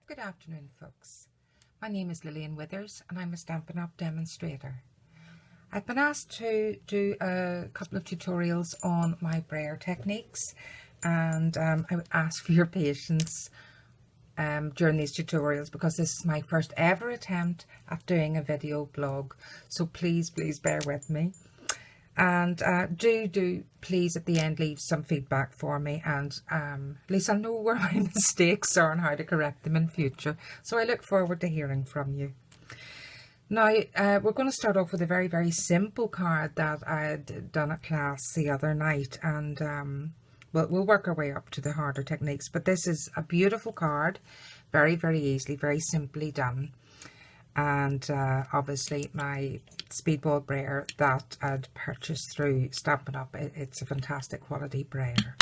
Good afternoon, folks. My name is Lilian Withers and I'm a Stampin' Up! Demonstrator. I've been asked to do a couple of tutorials on my brayer techniques, and I would ask for your patience during these tutorials because this is my first ever attempt at doing a video blog, so please bear with me. And do please at the end leave some feedback for me, and at least I'll know where my mistakes are and how to correct them in future. So I look forward to hearing from you. Now we're going to start off with a very simple card that I had done at class the other night, and we'll work our way up to the harder techniques. But this is a beautiful card, very easily, very simply done. And obviously my speedball brayer that I'd purchased through Stampin' Up! It's a fantastic quality brayer.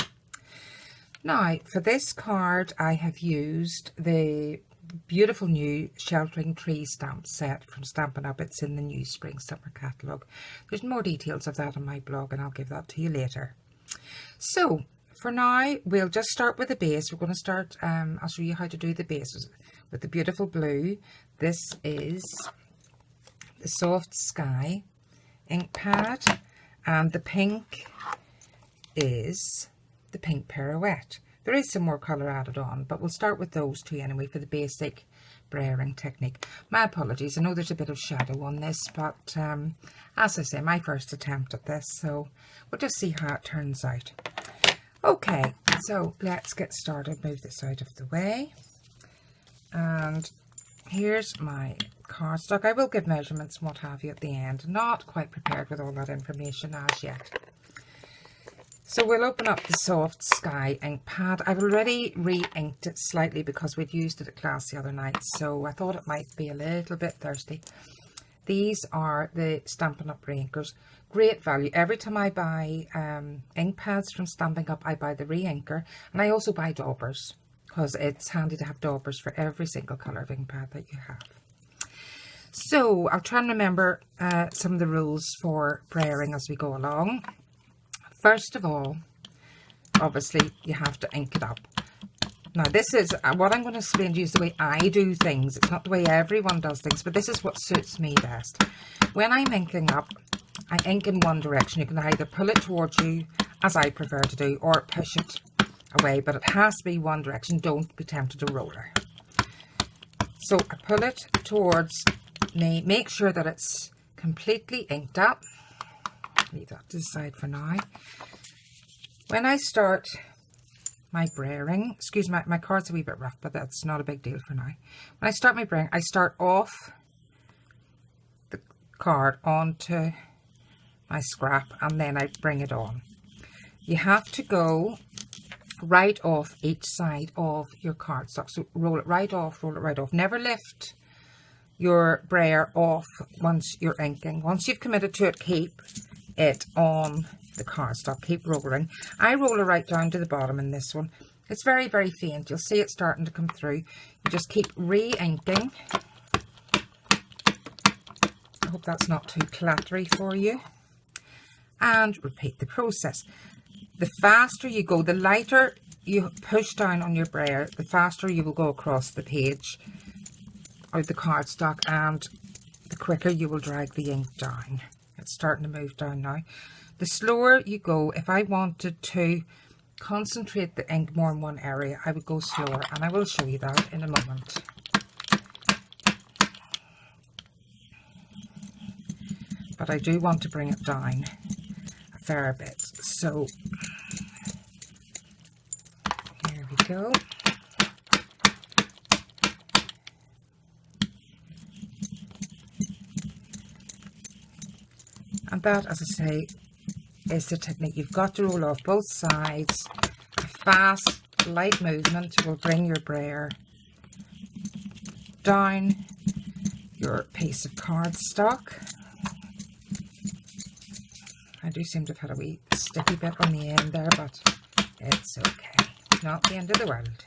Now for this card I have used the beautiful new Sheltering Tree stamp set from Stampin' Up! It's in the new Spring Summer catalogue. There's more details of that on my blog and I'll give that to you later. So for now we'll just start with the base. We're going to start, I'll show you how to do the base with the beautiful blue. This is the Soft Sky ink pad, and the pink is the pink Pirouette. There is some more colour added on, but we'll start with those two anyway for the basic brayering technique. My apologies, I know there's a bit of shadow on this, but as I say, my first attempt at this, so we'll just see how it turns out. Okay, so let's get started. Move this out of the way, and here's my cardstock. I will give measurements and what have you at the end. Not quite prepared with all that information as yet. So we'll open up the Soft Sky ink pad. I've already re-inked it slightly because we'd used it at class the other night, so I thought it might be a little bit thirsty. These are the Stampin' Up! Re-inkers. Great value. Every time I buy ink pads from Stampin' Up! I buy the re-inker, and I also buy Daubers, because it's handy to have Daubers for every single colour of ink pad that you have. So I'll try and remember some of the rules for brayering as we go along. First of all, obviously you have to ink it up. Now this is what I'm going to explain to you is the way I do things. It's not the way everyone does things, but this is what suits me best. When I'm inking up, I ink in one direction. You can either pull it towards you, as I prefer to do, or push it away, but it has to be one direction. Don't be tempted to roller. So I pull it towards me, make sure that it's completely inked up. Leave that to the side for now. When I start my brayering, excuse me, my card's a wee bit rough, but that's not a big deal for now. When I start my brayering, I start off the card onto my scrap and then I bring it on. You have to go right off each side of your cardstock. So roll it right off, roll it right off. Never lift your brayer off once you're inking. Once you've committed to it, keep it on the cardstock. Keep rolling. I roll it right down to the bottom in this one. It's very faint. You'll see it starting to come through. You just keep re-inking. I hope that's not too clattery for you. And repeat the process. The faster you go, the lighter you push down on your brayer, the faster you will go across the page or the cardstock, and the quicker you will drag the ink down. It's starting to move down now. The slower you go, if I wanted to concentrate the ink more in one area, I would go slower, and I will show you that in a moment. But I do want to bring it down a fair bit. So here we go. And that, as I say, is the technique. You've got to roll off both sides. A fast, light movement will bring your brayer down your piece of cardstock. I do seem to have had a wee sticky bit on the end there, but it's okay. It's not the end of the world.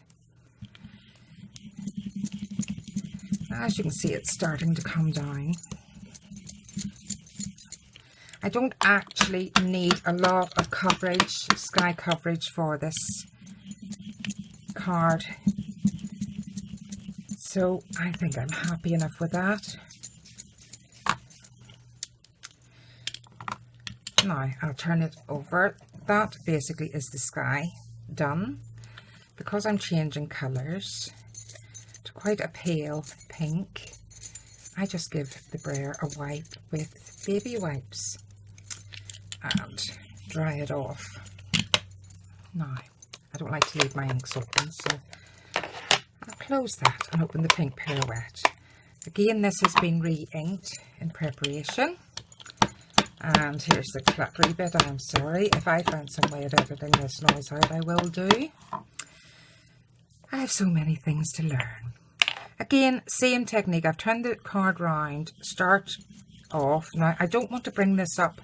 As you can see, it's starting to come down. I don't actually need a lot of coverage, sky coverage for this card. So I think I'm happy enough with that. Now I'll turn it over. That basically is the sky done. Because I'm changing colours to quite a pale pink, I just give the brayer a wipe with baby wipes and dry it off. Now, I don't like to leave my inks open, so I'll close that and open the pink Pirouette. Again, this has been re-inked in preparation. And here's the cluttery bit. I'm sorry. If I find some way of editing this noise out, I will do. I have so many things to learn. Again, same technique. I've turned the card round, start off. Now, I don't want to bring this up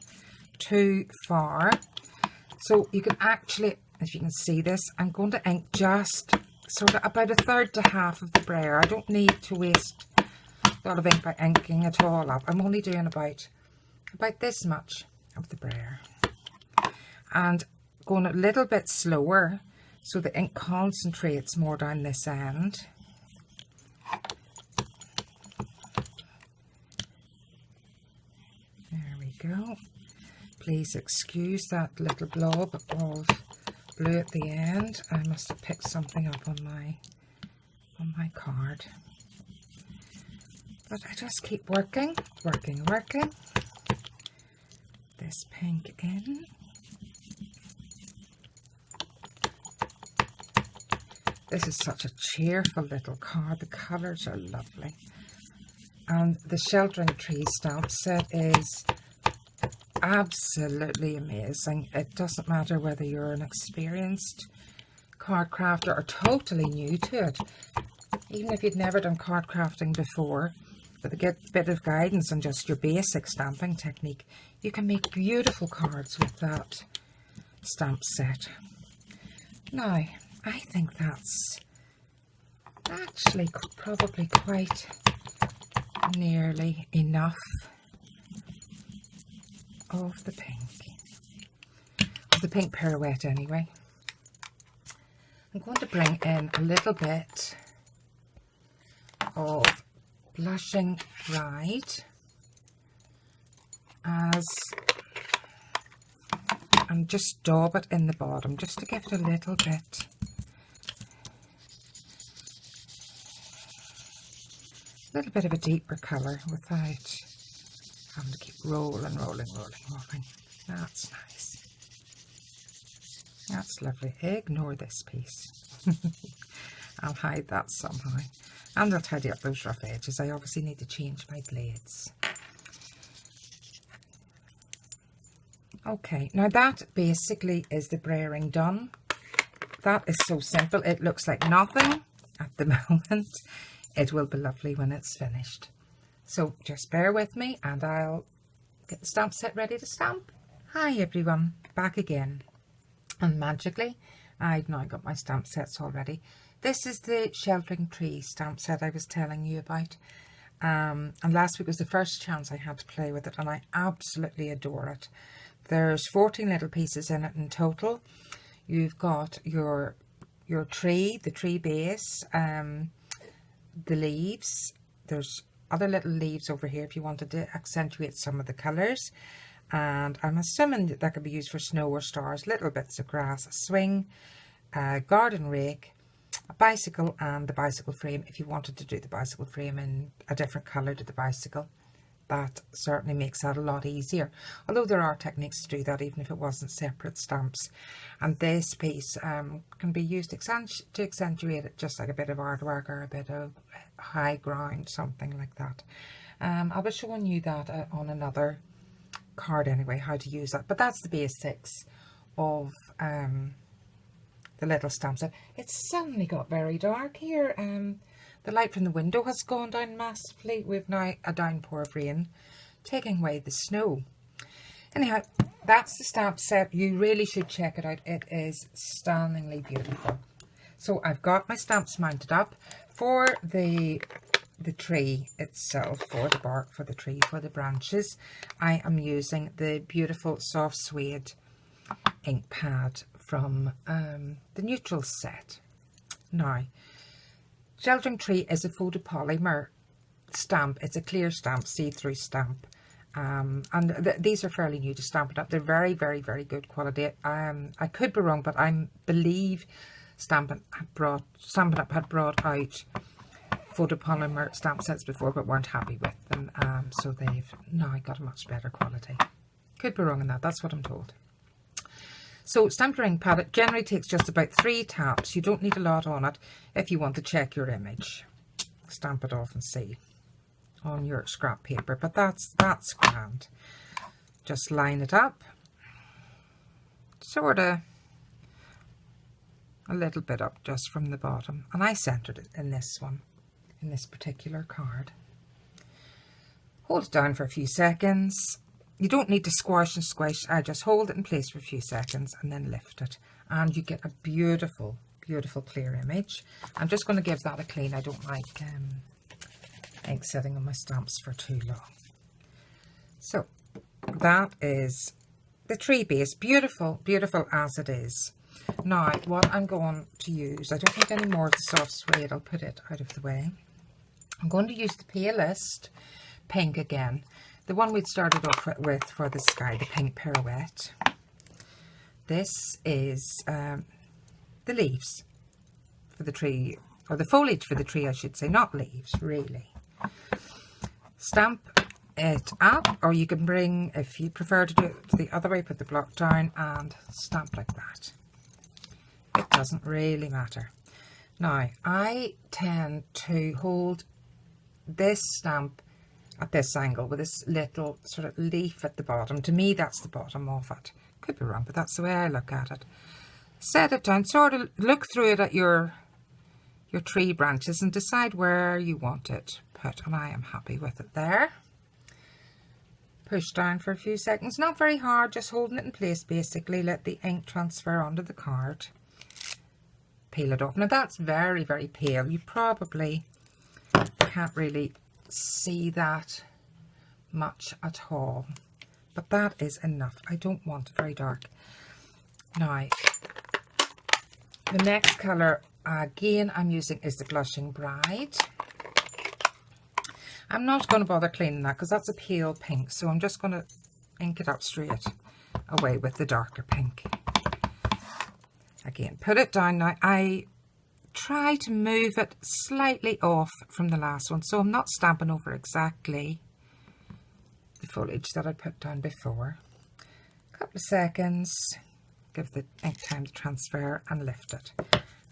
too far. So you can actually, as you can see this, I'm going to ink just sort of about 1/3 to half of the brayer. I don't need to waste a lot of ink by inking it all up. I'm only doing about this much of the brayer. And going a little bit slower so the ink concentrates more down this end. There we go. Please excuse that little blob of blue at the end. I must have picked something up on my card. But I just keep working. This pink in. This is such a cheerful little card. The colours are lovely. And the Sheltering Tree stamp set is absolutely amazing. It doesn't matter whether you're an experienced card crafter or totally new to it. Even if you'd never done card crafting before, with a bit of guidance on just your basic stamping technique, you can make beautiful cards with that stamp set. Now, I think that's actually probably quite nearly enough of the pink Pirouette anyway. I'm going to bring in a little bit of Blushing Bride and just daub it in the bottom just to give it a little bit of a deeper colour without having to keep rolling. That's nice. That's lovely. Ignore this piece. I'll hide that somehow. And I'll tidy up those rough edges. I obviously need to change my blades. Okay, now that basically is the brayering done. That is so simple. It looks like nothing at the moment. It will be lovely when it's finished. So just bear with me and I'll get the stamp set ready to stamp. Hi everyone, back again. And magically, I've now got my stamp sets already. This is the Sheltering Tree stamp set I was telling you about. And last week was the first chance I had to play with it and I absolutely adore it. There's 14 little pieces in it in total. You've got your tree, the tree base, the leaves. There's other little leaves over here if you wanted to accentuate some of the colours. And I'm assuming that could be used for snow or stars, little bits of grass, a swing, a garden rake, a bicycle, and the bicycle frame if you wanted to do the bicycle frame in a different colour to the bicycle. That certainly makes that a lot easier. Although there are techniques to do that even if it wasn't separate stamps. And this piece can be used to accentuate it, just like a bit of artwork or a bit of high ground, something like that. I'll be showing you that on another card anyway, how to use that. But that's the basics of the little stamp set. It's suddenly got very dark here. The light from the window has gone down massively. We've now a downpour of rain taking away the snow. Anyhow, that's the stamp set. You really should check it out. It is stunningly beautiful. So I've got my stamps mounted up for the tree itself, for the bark, for the tree, for the branches. I am using the beautiful soft suede ink pad from the Neutrals set. Now, Sheltering Tree is a photopolymer stamp. It's a clear stamp, see-through stamp. And these are fairly new to Stampin' Up. They're very, very, very good quality. I could be wrong, but I believe Stampin' Up had brought out photopolymer stamp sets before, but weren't happy with them. So they've now got a much better quality. Could be wrong on that. That's what I'm told. So Stampin' Ink Pad, it generally takes just about 3 taps. You don't need a lot on it if you want to check your image. Stamp it off and see on your scrap paper, but that's grand. Just line it up, sort of a little bit up just from the bottom, and I centered it in this one, in this particular card. Hold it down for a few seconds. You don't need to squash and squish. I just hold it in place for a few seconds and then lift it, and you get a beautiful, beautiful clear image. I'm just going to give that a clean. I don't like ink sitting on my stamps for too long. So that is the tree base. Beautiful, beautiful as it is. Now what I'm going to use, I don't need any more of the soft suede. I'll put it out of the way. I'm going to use the palest pink again. The one we'd started off with for the sky, the pink Pirouette. This is the leaves for the tree, or the foliage for the tree I should say, not leaves really. Stamp it up, or you can bring, if you prefer to do it the other way, put the block down and stamp like that. It doesn't really matter. Now I tend to hold this stamp at this angle with this little sort of leaf at the bottom. To me that's the bottom of it. Could be wrong, but that's the way I look at it. Set it down, sort of look through it at your tree branches and decide where you want it put, and I am happy with it there. Push down for a few seconds, not very hard, just holding it in place basically. Let the ink transfer onto the card. Peel it off. Now that's very, very pale. You probably can't really see that much at all, but that is enough. I don't want it very dark. Now the next colour again I'm using is the Blushing Bride. I'm not going to bother cleaning that because that's a pale pink, so I'm just going to ink it up straight away with the darker pink. Again, put it down. Now I try to move it slightly off from the last one, so I'm not stamping over exactly the foliage that I put down before. A couple of seconds, give the ink time to transfer and lift it.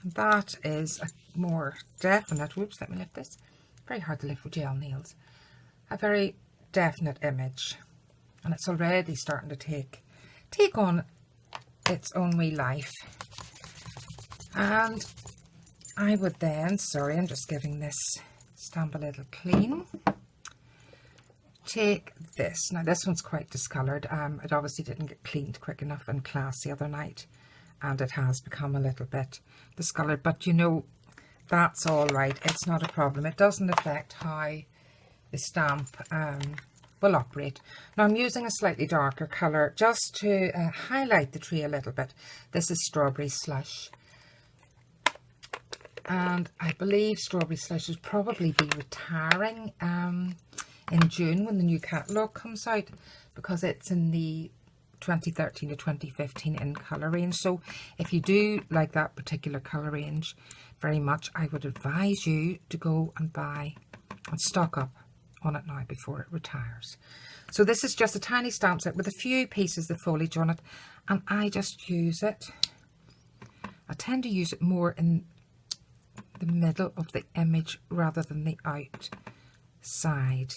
And that is a more definite, whoops, let me lift this. Very hard to lift with gel nails. A very definite image, and it's already starting to take on its own wee life. And I would then, sorry, I'm just giving this stamp a little clean. Take this. Now this one's quite discoloured. It obviously didn't get cleaned quick enough in class the other night, and it has become a little bit discoloured, but you know, that's all right. It's not a problem. It doesn't affect how the stamp will operate. Now I'm using a slightly darker colour just to highlight the tree a little bit. This is Strawberry Slush, and I believe Strawberry Slush will probably be retiring in June when the new catalogue comes out, because it's in the 2013 to 2015 in colour range. So if you do like that particular colour range very much, I would advise you to go and buy and stock up on it now before it retires. So this is just a tiny stamp set with a few pieces of foliage on it, and I just use it. I tend to use it more in the middle of the image rather than the outside.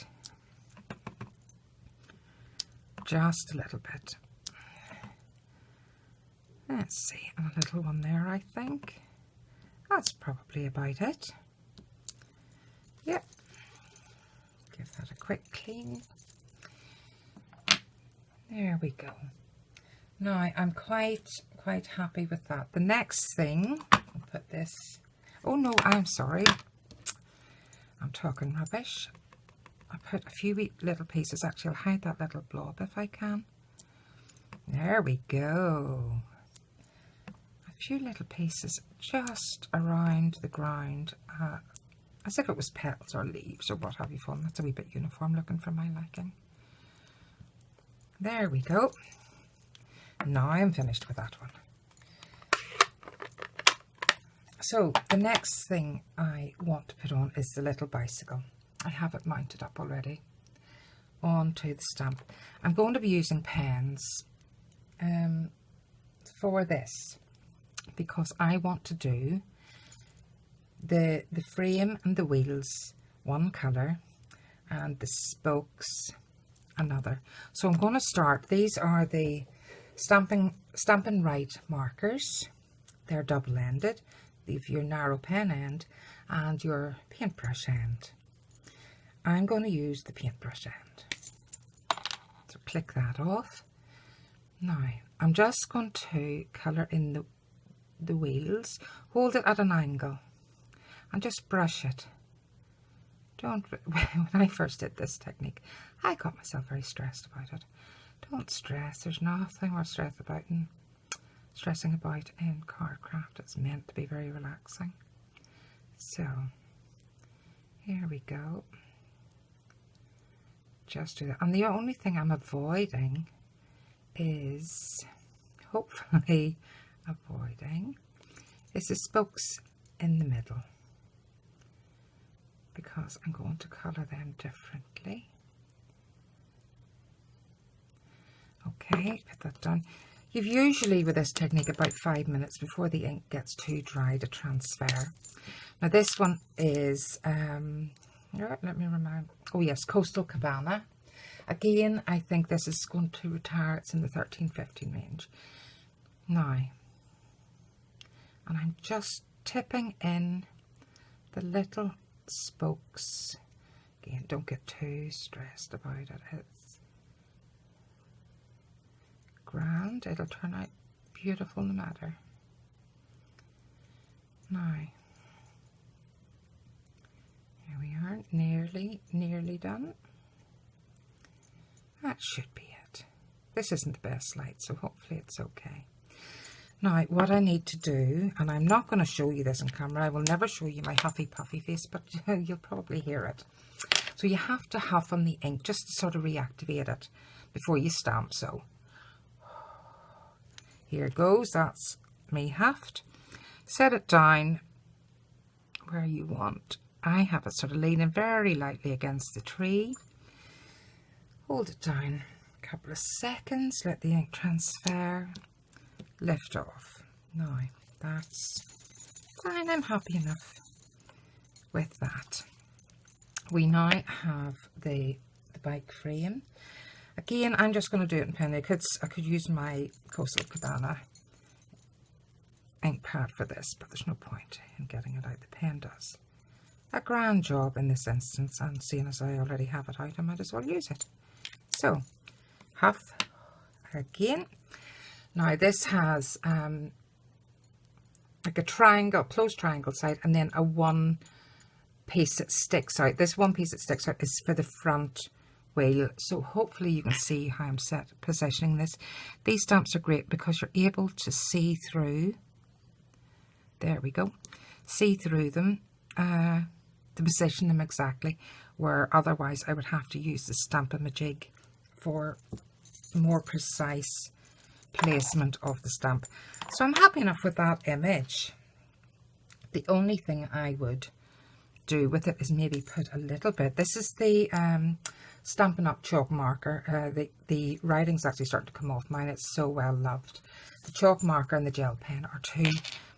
Just a little bit. Let's see, and a little one there, I think. That's probably about it. Yep. Give that a quick clean. There we go. Now I'm quite happy with that. The next thing, I'll put this. Oh no, I'm sorry. I'm talking rubbish. I put a few wee little pieces. Actually, I'll hide that little blob if I can. There we go. I few little pieces just around the ground, as if it was petals or leaves or what have you fun. That's a wee bit uniform looking for my liking. There we go. Now I'm finished with that one. So the next thing I want to put on is the little bicycle. I have it mounted up already onto the stamp. I'm going to be using pens for this because I want to do the frame and the wheels one colour and the spokes another. So I'm going to start. These are the Stampin' Right markers. They're double-ended. Leave your narrow pen end and your paintbrush end. I'm going to use the paintbrush end. So click that off. Now I'm just going to colour in the wheels. Hold it at an angle and just brush it. Don't, when I first did this technique, I got myself very stressed about it. Don't stress. There's nothing worth stressing about in card craft. It's meant to be very relaxing. So here we go. Just do that. And the only thing I'm avoiding is, hopefully avoiding, is the spokes in the middle, because I'm going to colour them differently. Okay, put that done. You've usually, with this technique, about 5 minutes before the ink gets too dry to transfer. Now this one is, let me remind, oh yes, Coastal Cabana. Again, I think this is going to retire. It's in the 13-15 range. Now, and I'm just tipping in the little spokes. Again, don't get too stressed about it. It's grand. It'll turn out beautiful no matter. Now, here we are, nearly done. That should be it. This isn't the best light, so hopefully it's okay. Now, what I need to do, and I'm not going to show you this on camera, I will never show you my huffy puffy face, but you'll probably hear it. So you have to huff on the ink just to sort of reactivate it before you stamp. So here goes, that's me huffed. Set it down where you want. I have it sort of leaning very lightly against the tree. Hold it down a couple of seconds, let the ink transfer, lift off. Now that's fine, I'm happy enough with that. We now have the bike frame. Again, I'm just going to do it in pen. I could use my Coastal Cabana ink pad for this, but there's no point in getting it out. The pen does a grand job in this instance, and seeing as I already have it out, I might as well use it. So, huff again. Now this has like a triangle, closed triangle side, and then a one piece that sticks out. This one piece that sticks out is for the front wheel. So hopefully you can see how I'm positioning this. These stamps are great because you're able to see through. There we go. See through them, to position them exactly, where otherwise I would have to use the Stamp-A-Majig for more precise placement of the stamp. So I'm happy enough with that image. The only thing I would do with it is maybe put a little bit. This is the Stampin' Up! Chalk marker. The writing's actually starting to come off mine. It's so well loved. The chalk marker and the gel pen are two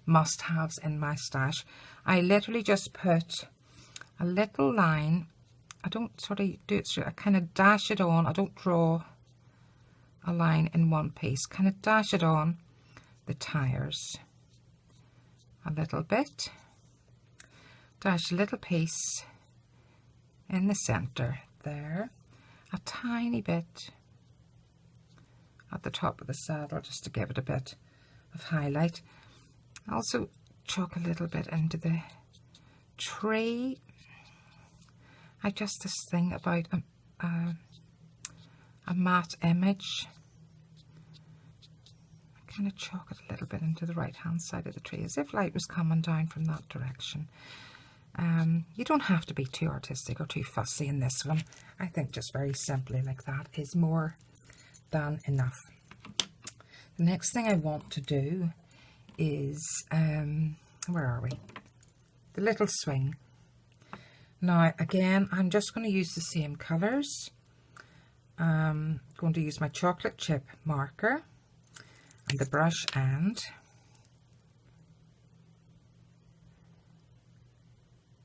must-haves in my stash. I literally just put a little line. I don't sort of do it straight. I kind of dash it on. I don't draw a line in one piece. Kind of dash it on the tires a little bit. Dash a little piece in the center there. A tiny bit at the top of the saddle just to give it a bit of highlight. Also chalk a little bit into the tree. I just this thing about a matte image. kind of chalk it a little bit into the right hand side of the tree, as if light was coming down from that direction. You don't have to be too artistic or too fussy in this one. I think just very simply like that is more than enough. The next thing I want to do is, where are we? The little swing. Now again, I'm just going to use the same colours. I'm going to use my chocolate chip marker and the brush end.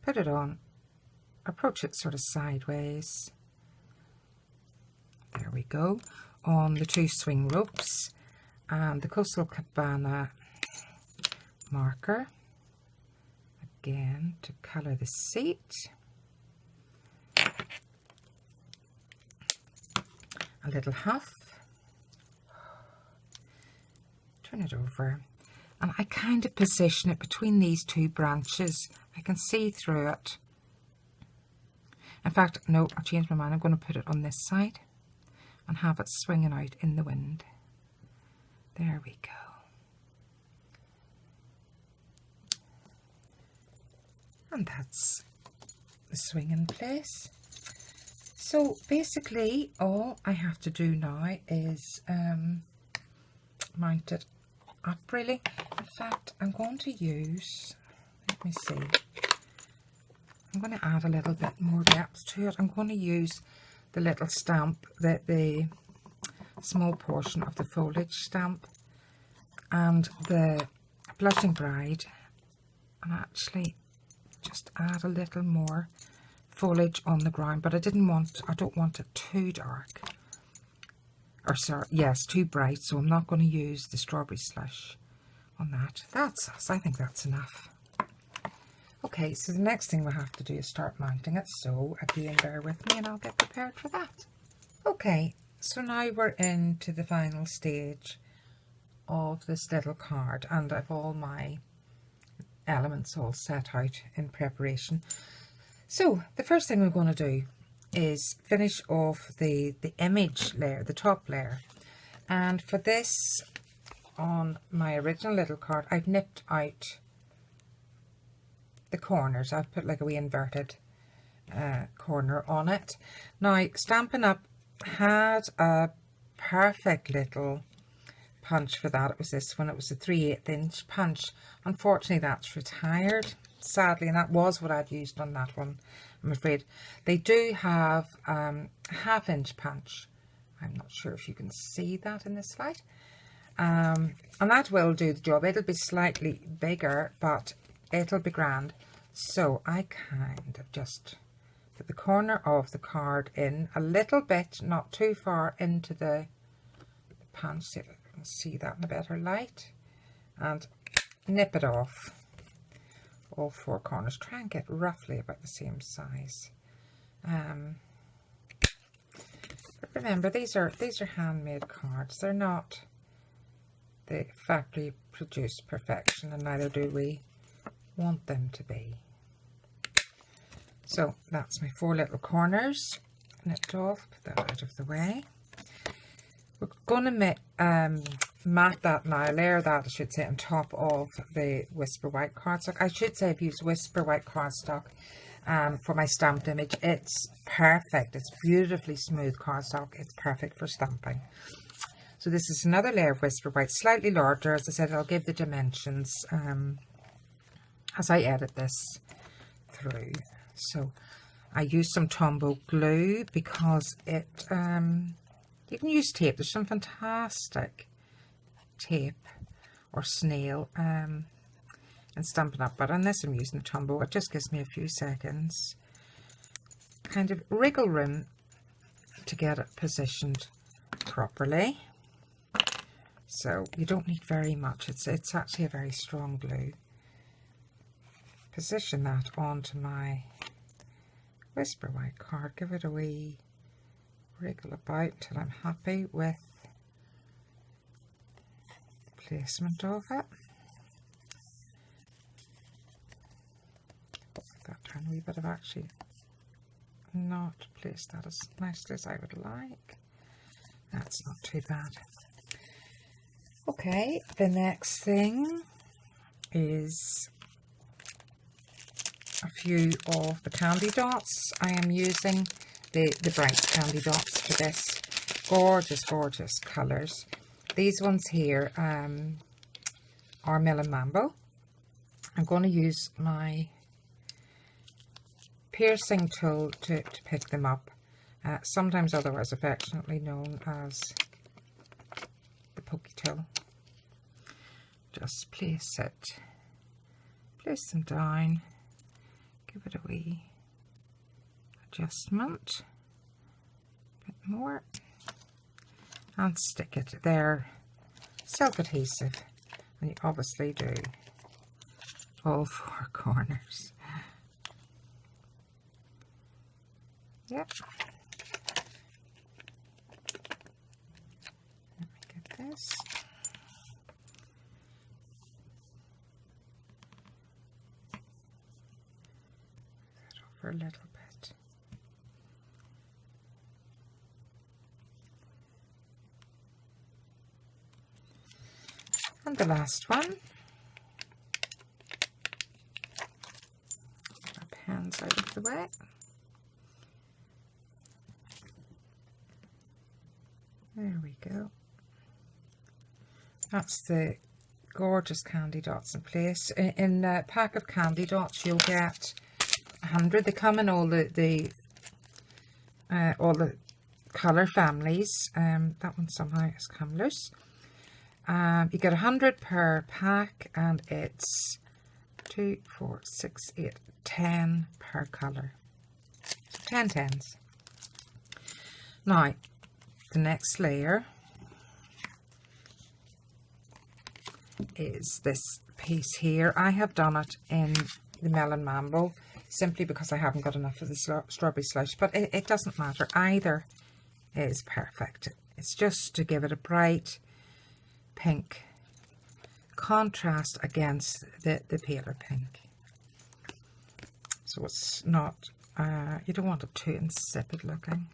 Put it on, approach it sort of sideways. There we go. On the 2 swing ropes and the Coastal Cabana marker. Again, to colour the seat. A little huff. Turn it over. And I kind of position it between these 2 branches. I can see through it. In fact, no, I changed my mind. I'm going to put it on this side and have it swinging out in the wind. There we go. And that's the swing in place. So basically all I have to do now is mount it up really. In fact, I'm going to use, let me see, I'm going to add a little bit more depth to it. I'm going to use the little stamp, the small portion of the foliage stamp and the Blushing Bride, and actually just add a little more foliage on the ground, but I don't want it too dark, or sorry, yes, too bright, so I'm not going to use the strawberry slush on that. I think that's enough. Okay, so the next thing we'll have to do is start mounting it, so again bear with me and I'll get prepared for that. Okay, so now we're into the final stage of this little card, and I've all my elements all set out in preparation. So the first thing we're going to do is finish off the image layer, the top layer, and for this, on my original little card, I've nipped out the corners. I've put like a wee inverted corner on it. Now Stampin' Up had a perfect little punch for that. It was this one. It was a 3/8 inch punch. Unfortunately that's retired, sadly, and that was what I'd used on that one. I'm afraid they do have a 1/2 inch punch. I'm not sure if you can see that in this light, and that will do the job. It'll be slightly bigger, but it'll be grand. So I kind of just put the corner of the card in a little bit, not too far into the punch, so you can see that in a better light, and nip it off all 4 corners. Try and get roughly about the same size. But remember, these are handmade cards. They're not the factory produced perfection, and neither do we want them to be. So that's my 4 little corners nipped off. Put that out of the way. We're going to mat that now, layer that I should say on top of the Whisper White cardstock. I should say I've used Whisper White cardstock for my stamped image. It's perfect. It's beautifully smooth cardstock. It's perfect for stamping. So this is another layer of Whisper White, slightly larger. As I said, I'll give the dimensions as I edit this through. So I used some Tombow glue because it, you can use tape. There's some fantastic tape or snail and Stampin' Up, but unless I'm using the Tombow, it just gives me a few seconds, kind of wriggle room to get it positioned properly. So you don't need very much. It's actually a very strong glue. Position that onto my Whisper White card. Give it a wee wriggle about until I'm happy with the placement of it. That down a wee bit. I've actually not placed that as nicely as I would like. That's not too bad. Okay, the next thing is a few of the candy dots. I am using the bright candy dots for this. Gorgeous, gorgeous colours. These ones here are Melon Mambo. I'm going to use my piercing tool to pick them up, sometimes otherwise affectionately known as the pokey tool. Just place them down, give it a wee adjustment, a bit more, and stick it. They're self-adhesive, and you obviously do all four corners. Yep. Let me get this. Over a little bit. And the last one. Our pens out of the way. There we go. That's the gorgeous candy dots in place. In a pack of candy dots, you'll get 100. They come in all the colour families. That one somehow has come loose. You get 100 per pack, and it's 2, 4, 6, 8, 10 per colour. So 10 tens. Now, the next layer is this piece here. I have done it in the Melon Mambo simply because I haven't got enough of the strawberry slush, but it doesn't matter. Either is perfect. It's just to give it a bright pink contrast against the paler pink. So it's not, you don't want it too insipid looking.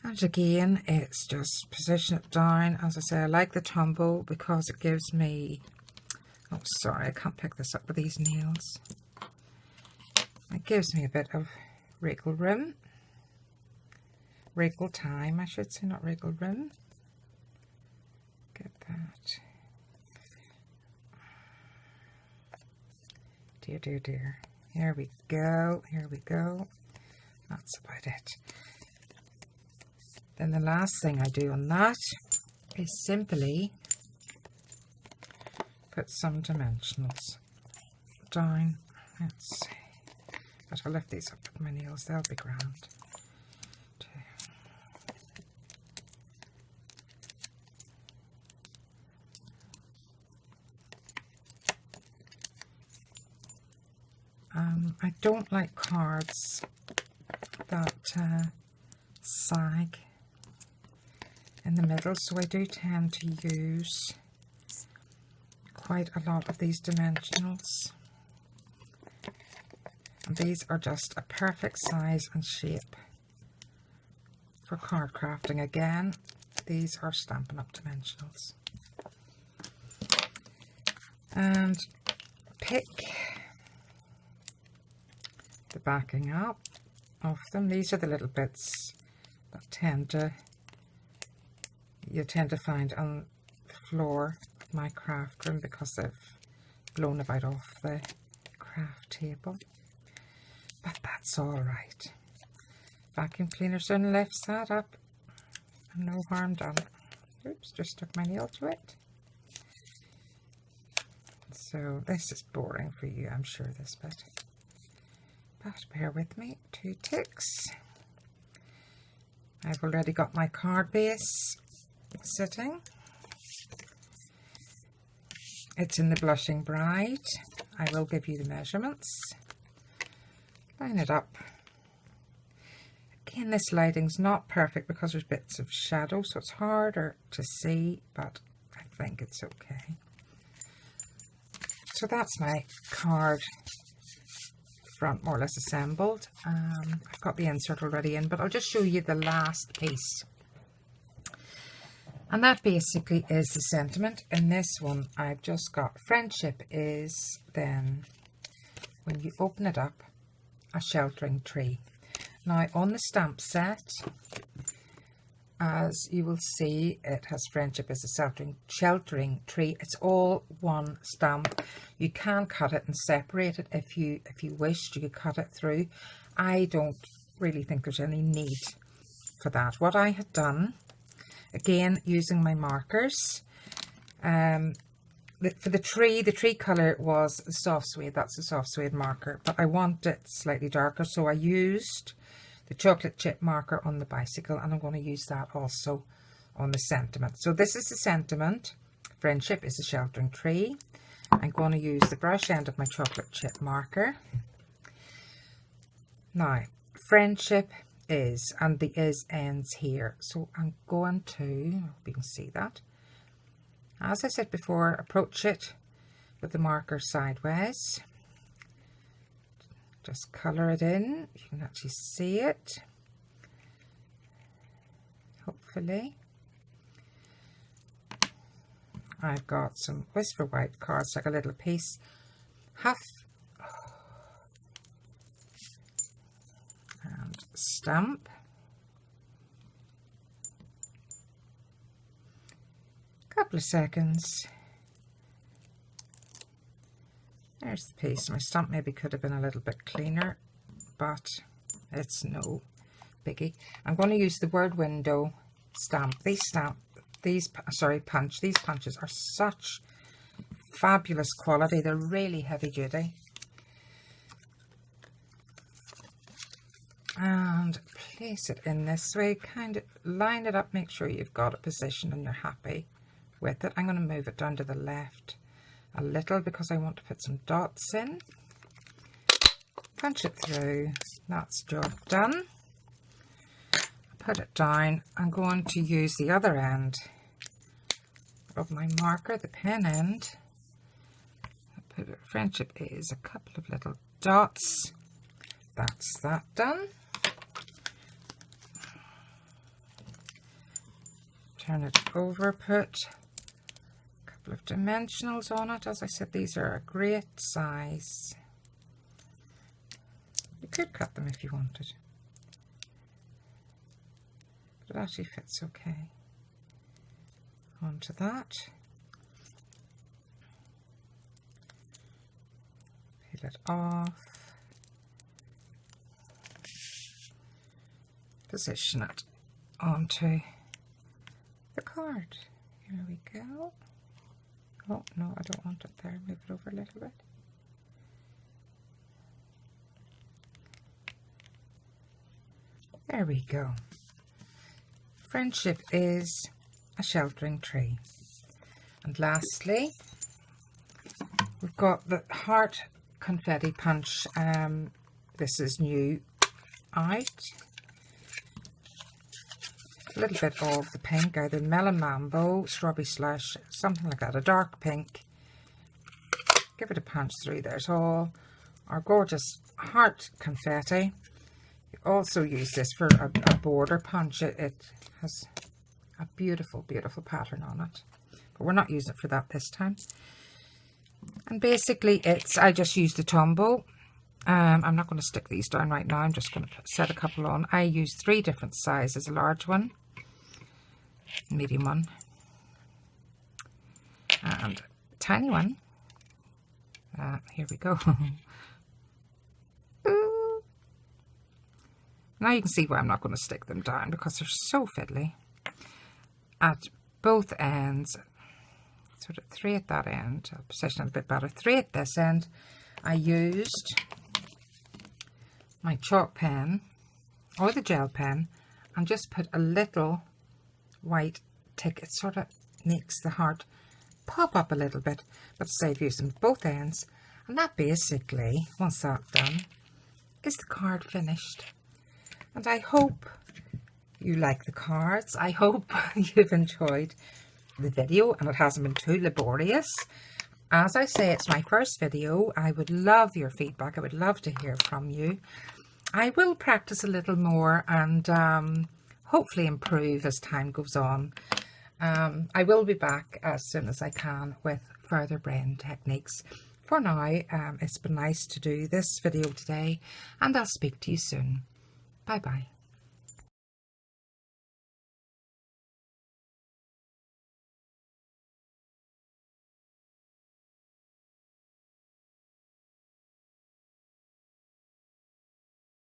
And again, it's just position it down. As I say, I like the tumble because it gives me, oh sorry, I can't pick this up with these nails. It gives me a bit of wriggle room. Wriggle time, I should say, not wriggle room. Get that. Dear, dear, dear. Here we go, here we go. That's about it. Then the last thing I do on that is simply put some dimensionals down. Let's see. But I'll lift these up with my nails, they'll be grand. I don't like cards that sag in the middle, so I do tend to use quite a lot of these dimensionals. And these are just a perfect size and shape for card crafting. Again, these are Stampin' Up! Dimensionals. And pick the backing up of them. These are the little bits that you tend to find on the floor of my craft room because they've blown about off the craft table. But that's all right. Vacuum cleaner soon lifts that up and no harm done. Oops, just stuck my nail to it. So this is boring for you, I'm sure, this bit. But bear with me, 2 ticks. I've already got my card base sitting. It's in the Blushing Bride. I will give you the measurements. Line it up. Again, this lighting's not perfect because there's bits of shadow, so it's harder to see, but I think it's okay. So that's my card front more or less assembled. I've got the insert already in, but I'll just show you the last piece. And that basically is the sentiment. In this one, I've just got friendship is then, when you open it up, a sheltering tree. Now on the stamp set, as you will see, it has friendship as a sheltering tree. It's all one stamp. You can cut it and separate it if you wished. You could cut it through. I don't really think there's any need for that. What I had done, again using my markers, for the tree colour was soft suede. That's a soft suede marker, but I want it slightly darker, so I used the chocolate chip marker on the bicycle, and I'm going to use that also on the sentiment. So this is the sentiment. Friendship is a sheltering tree. I'm going to use the brush end of my chocolate chip marker. Now, friendship is, and the is ends here. So I'm going to, I hope you can see that. As I said before, approach it with the marker sideways. Just colour it in. You can actually see it, hopefully. I've got some Whisper White cards, like a little piece, and stamp. Couple of seconds. There's the piece. My stamp maybe could have been a little bit cleaner, but it's no biggie. I'm going to use the word window stamp. These punches are such fabulous quality. They're really heavy duty. And place it in this way, kind of line it up, make sure you've got it positioned and you're happy with it. I'm going to move it down to the left a little because I want to put some dots in. Punch it through. That's job done. Put it down. I'm going to use the other end of my marker, the pen end. Put it, friendship is a couple of little dots. That's that done. Turn it over, put a couple of dimensionals on it. As I said, these are a great size. You could cut them if you wanted, but it actually fits okay onto that. Peel it off, position it onto the card. Here we go. Oh no, I don't want it there. Move it over a little bit. There we go. Friendship is a sheltering tree. And lastly, we've got the heart confetti punch. This is new out. A little bit of the pink, either Melon Mambo, Strawberry Slush, something like that, a dark pink. Give it a punch through. There's all our gorgeous heart confetti. You also use this for a border punch. It has a beautiful, beautiful pattern on it, but we're not using it for that this time. And basically I just use the Tombow. I'm not going to stick these down right now. I'm just going to set a couple on. I use 3 different sizes, a large one, medium one, and a tiny one. Here we go. Now you can see why I'm not going to stick them down, because they're so fiddly. At both ends, sort of 3 at that end, I'll position it a bit better, 3 at this end. I used my chalk pen or the gel pen and just put a little white tick. It sort of makes the heart pop up a little bit, but say I've used them both ends. And that basically, once that's done, is the card finished. And I hope you like the cards. I hope you've enjoyed the video and it hasn't been too laborious. As I say, it's my first video. I would love your feedback. I would love to hear from you. I will practice a little more and hopefully improve as time goes on. I will be back as soon as I can with further braying techniques. For now, it's been nice to do this video today, and I'll speak to you soon. Bye bye.